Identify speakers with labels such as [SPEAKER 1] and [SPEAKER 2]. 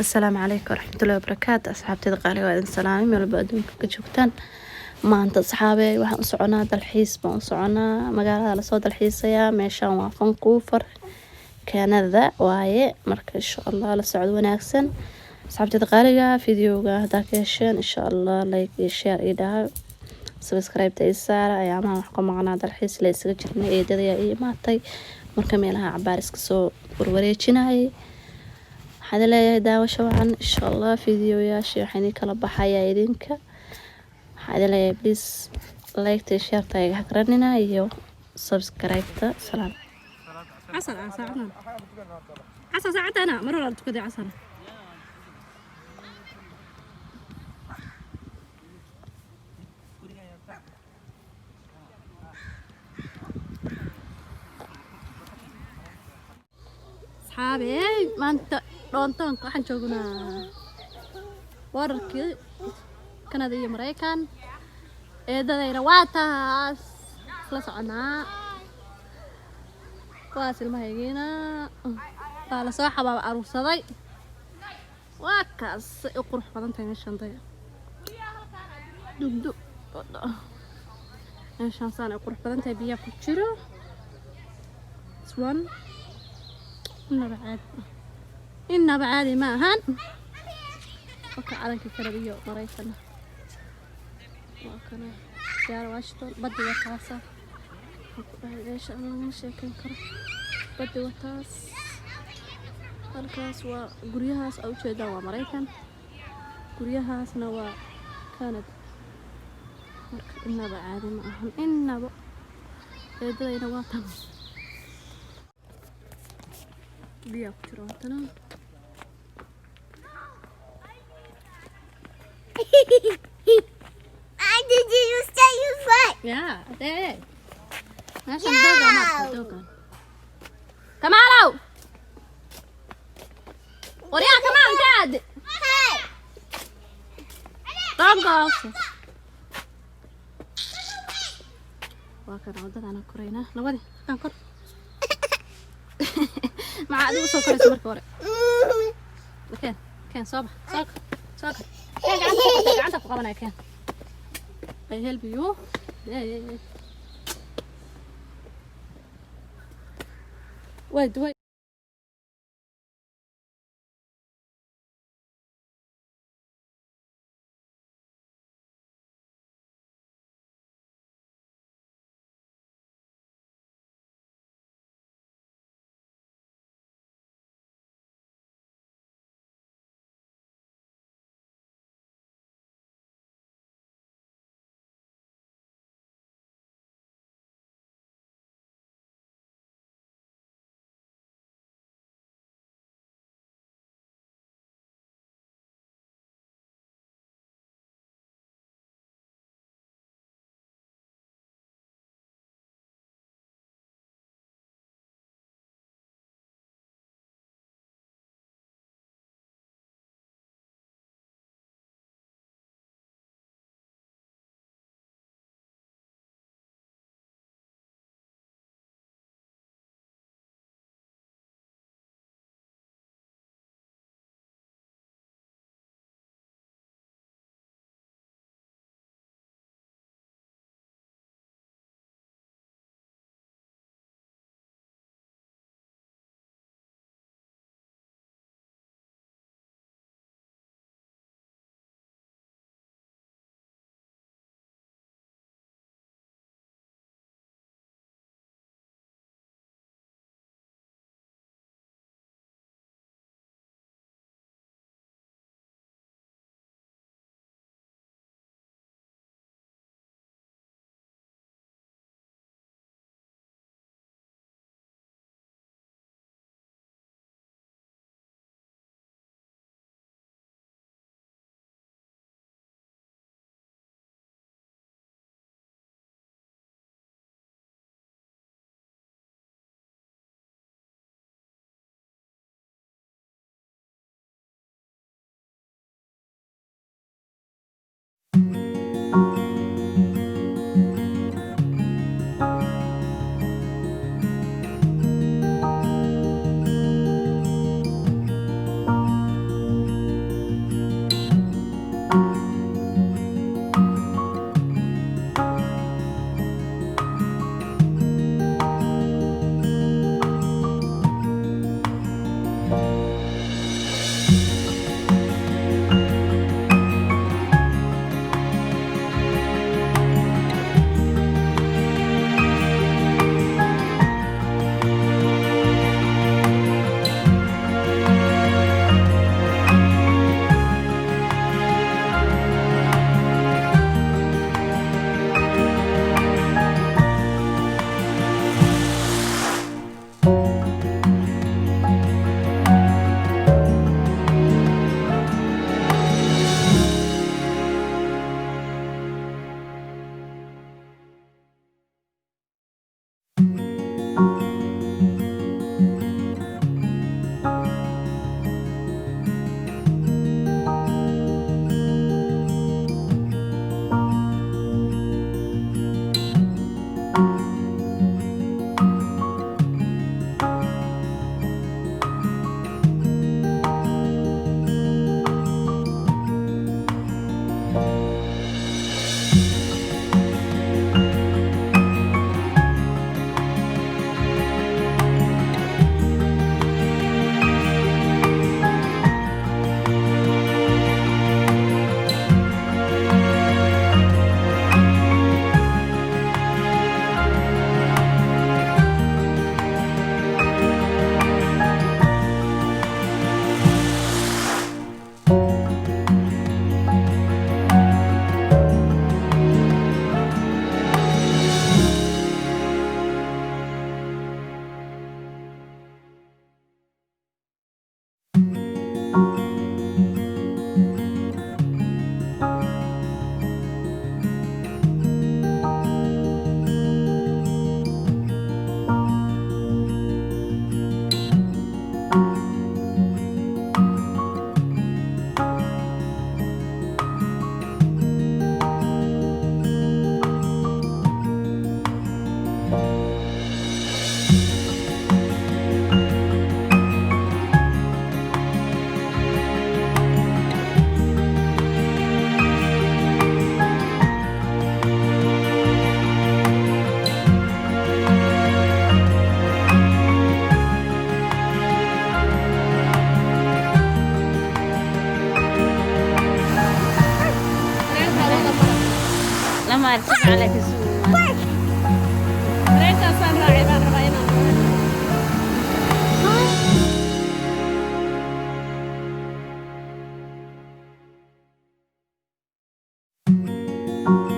[SPEAKER 1] السلام عليكم ورحمة الله وبركاته. أصحابتي قالي وإذن سلامي ميل بأدونك كجوكتان maanta asxaabey waxaan u soconaa dalxiis baan u soconaa magaalada la soo dalxiisaya meeshaan waa Vancouver Canada waaye marka insha Allah la socod wanaagsan asxaabtayda qaaliga fiidiyowga hadaa ka hesheen insha Allah like iyo share iyo dhaha subscribe ta isaara ayaamaha wax ka maqnaa dalxiis la isaga jirnay eedada iyo maatay marka meelaha cabaar iska soo warwareejinayay waxaan leeyahay daawasho wacan insha Allah fiidiyoyaasha waxaan kala baxayaa idinka هذا بليز لايك تشير تايج هكرننا يو سبسكرايب تا سلام عسل عسل ساعة أنا مرة كذا عسل صحابي ما أنت رونتون كحن شوفنا ورك كندا iyo Mareykan eedadayna waa taas la soconaa waa silmahaygiina baa la soo xabaab aruursaday waa kaas u qurux badan tahay meeshan day dugdu meeshan saan u qurux badan tahay biyo ku jiro swan inaba caadi ma ahan waka calanka kala biyo Mareykan وكنا دار واشتون بدي وتاسة ليش أنا مش كن كره بدي وتاس الكاس وقريهاس أو شيء دوا مريكان قريهاس نوا كانت إننا بعادي معهم إننا بق إدرينا واتم بيأكلوا
[SPEAKER 2] Did you say you fight?
[SPEAKER 1] Yeah, there. That's some doga. Come on out. What are you? Come on, Dad.
[SPEAKER 2] Hey!
[SPEAKER 1] Don't go. وكان عودة أنا كورينا نودي كان كور مع عدو سو كوري سمر كوري كان صباح صاك كان عندك قبنا كان I help you. Yeah. Wait. قال سمع عليك السؤال ريت أصلا راعي بعد ربعنا
[SPEAKER 2] Bye.